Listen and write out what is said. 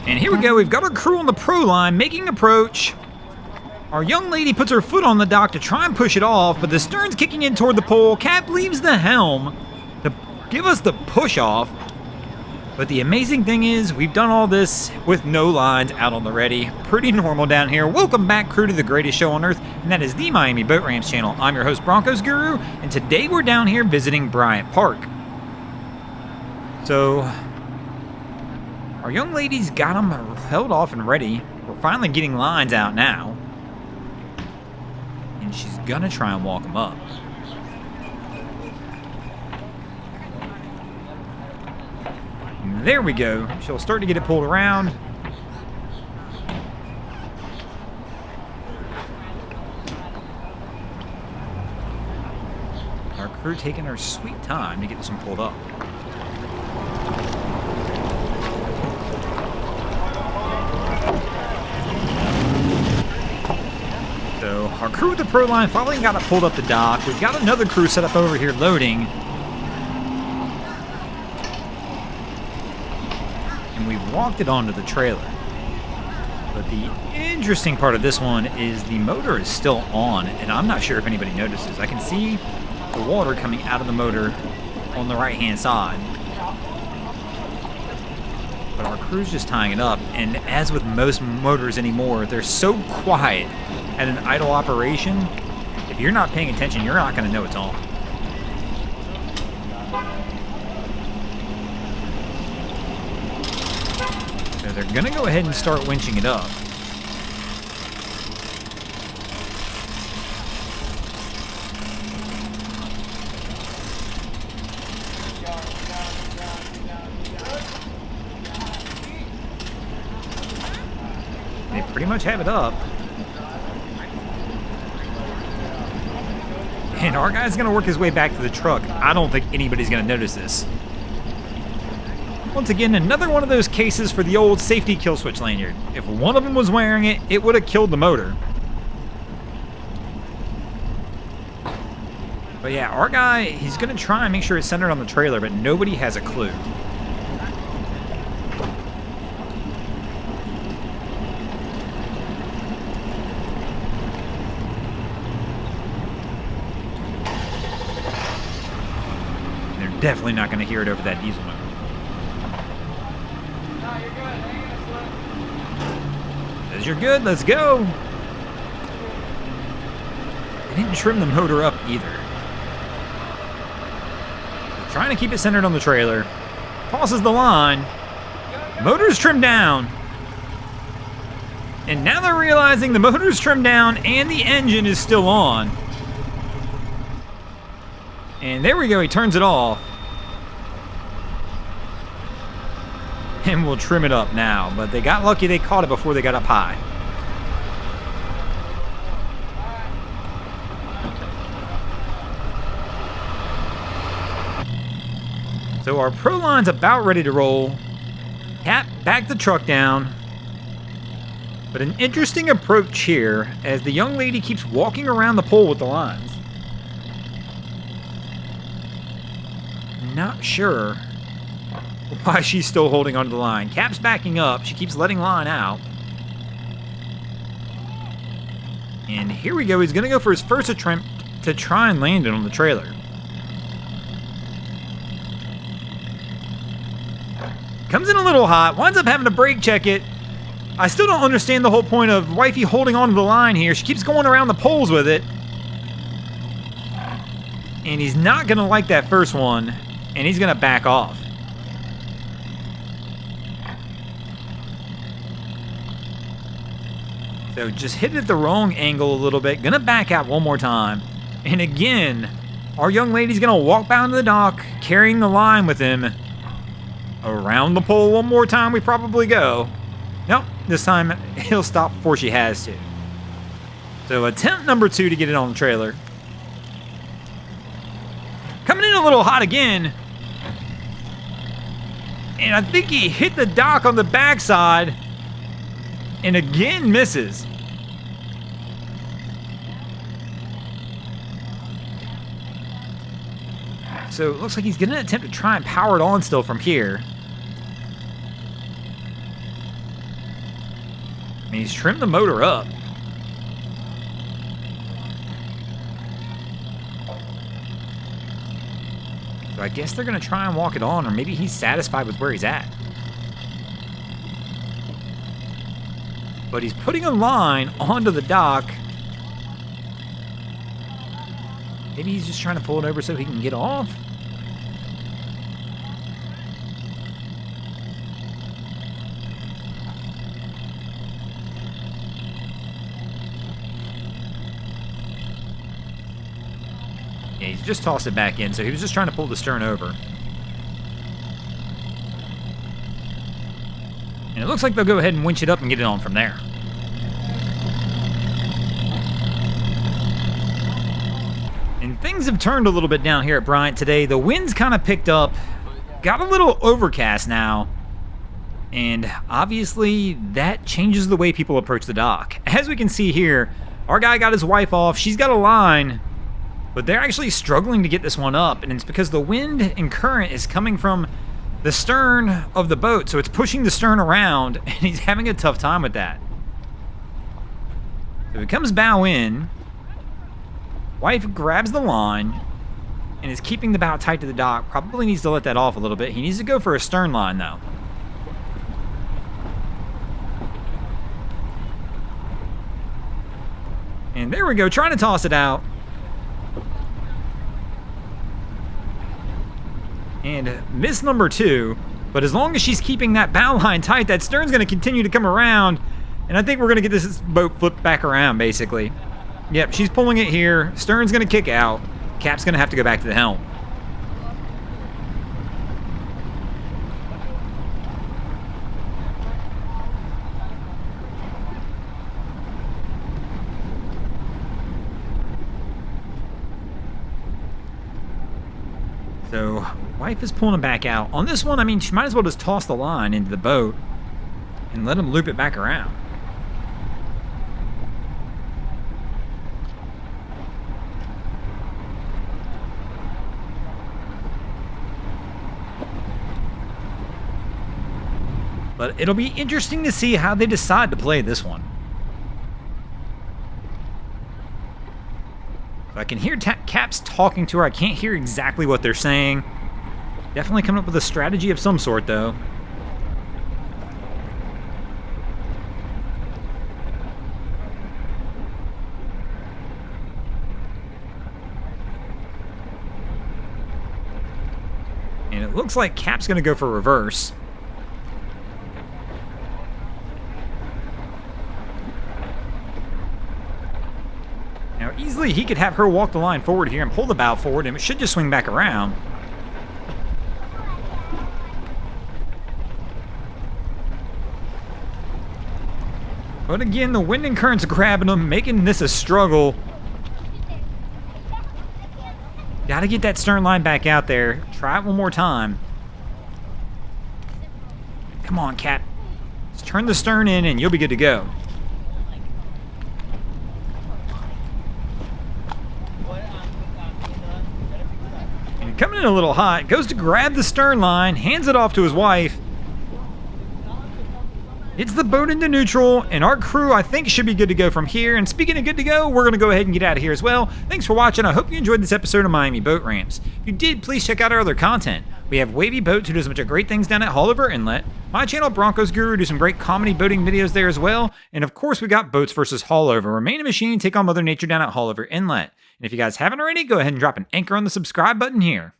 And here we go. We've got our crew on the pro line making approach. Our young lady puts her foot on the dock to try and push it off, but the stern's kicking in toward the pole. Cap leaves the helm to give us the push off. But the amazing thing is, we've done all this with no lines out on the ready. Pretty normal down here. Welcome back, crew, to the greatest show on earth, and that is the Miami Boat Ramps channel. I'm your host, Broncos Guru, and today we're down here visiting Bryant Park. So, our young lady's got them held off and ready. We're finally getting lines out now. And she's gonna try and walk them up. There we go. She'll start to get it pulled around. Our crew taking their sweet time to get this one pulled up. So our crew with the pro line finally got it pulled up the dock. We've got another crew set up over here loading. We've walked it onto the trailer. But the interesting part of this one is the motor is still on, and I'm not sure if anybody notices. I can see the water coming out of the motor on the right-hand side. But our crew's just tying it up, and as with most motors anymore, they're so quiet at an idle operation. If you're not paying attention, you're not going to know it's on. They're going to go ahead and start winching it up. They pretty much have it up. And our guy's going to work his way back to the truck. I don't think anybody's going to notice this. Once again, another one of those cases for the old safety kill switch lanyard. If one of them was wearing it, it would have killed the motor. But yeah, our guy, he's going to try and make sure it's centered on the trailer, but nobody has a clue. They're definitely not going to hear it over that diesel motor. You're good, let's go. They didn't trim the motor up either. They're trying to keep it centered on the trailer. Tosses the line. Motor's trimmed down. And now they're realizing the motor's trimmed down and the engine is still on. And there we go, he turns it off. And we'll trim it up now, but they got lucky they caught it before they got up high. So our pro line's about ready to roll. Cap back the truck down. But an interesting approach here as the young lady keeps walking around the pole with the lines. Not sure why she's still holding onto the line. Cap's backing up. She keeps letting line out. And here we go. He's going to go for his first attempt to try and land it on the trailer. Comes in a little hot. Winds up having to brake check it. I still don't understand the whole point of wifey holding onto the line here. She keeps going around the poles with it. And he's not going to like that first one. And he's going to back off. So just hit it at the wrong angle a little bit. Gonna back out one more time. And again, our young lady's gonna walk down to the dock, carrying the line with him. Around the pole one more time we probably go. Nope, this time he'll stop before she has to. So attempt number 2 to get it on the trailer. Coming in a little hot again. And I think he hit the dock on the backside. And again misses. So it looks like he's going to attempt to try and power it on still from here. And he's trimmed the motor up. So I guess they're going to try and walk it on, or maybe he's satisfied with where he's at. But he's putting a line onto the dock. Maybe he's just trying to pull it over so he can get off. Yeah, he's just tossed it back in, so he was just trying to pull the stern over. And it looks like they'll go ahead and winch it up and get it on from there. And things have turned a little bit down here at Bryant today. The wind's kind of picked up. Got a little overcast now. And obviously, that changes the way people approach the dock. As we can see here, our guy got his wife off. She's got a line. But they're actually struggling to get this one up. And it's because the wind and current is coming from the stern of the boat, so it's pushing the stern around, and he's having a tough time with that. So he comes bow in. Wife grabs the line and is keeping the bow tight to the dock. Probably needs to let that off a little bit. He needs to go for a stern line, though. And there we go, trying to toss it out. And miss number 2, but as long as she's keeping that bow line tight, that stern's going to continue to come around, and I think we're going to get this boat flipped back around, basically. Yep, she's pulling it here. Stern's going to kick out. Cap's going to have to go back to the helm. So, wife is pulling him back out. On this one, I mean, she might as well just toss the line into the boat and let him loop it back around. But it'll be interesting to see how they decide to play this one. I can hear Cap's talking to her. I can't hear exactly what they're saying. Definitely coming up with a strategy of some sort, though. And it looks like Cap's going to go for reverse. Now, easily he could have her walk the line forward here and pull the bow forward, and it should just swing back around. But again, the wind and current's grabbing them, making this a struggle. Gotta get that stern line back out there. Try it one more time. Come on, Cap. Just turn the stern in and you'll be good to go. And coming in a little hot, goes to grab the stern line, hands it off to his wife. It's the boat into neutral, and our crew, I think, should be good to go from here. And speaking of good to go, we're going to go ahead and get out of here as well. Thanks for watching. I hope you enjoyed this episode of Miami Boat Ramps. If you did, please check out our other content. We have Wavy Boats, who does a bunch of great things down at Haulover Inlet. My channel, Broncos Guru, do some great comedy boating videos there as well. And of course, we got Boats vs. Haulover, where man and machine take on Mother Nature down at Haulover Inlet. And if you guys haven't already, go ahead and drop an anchor on the subscribe button here.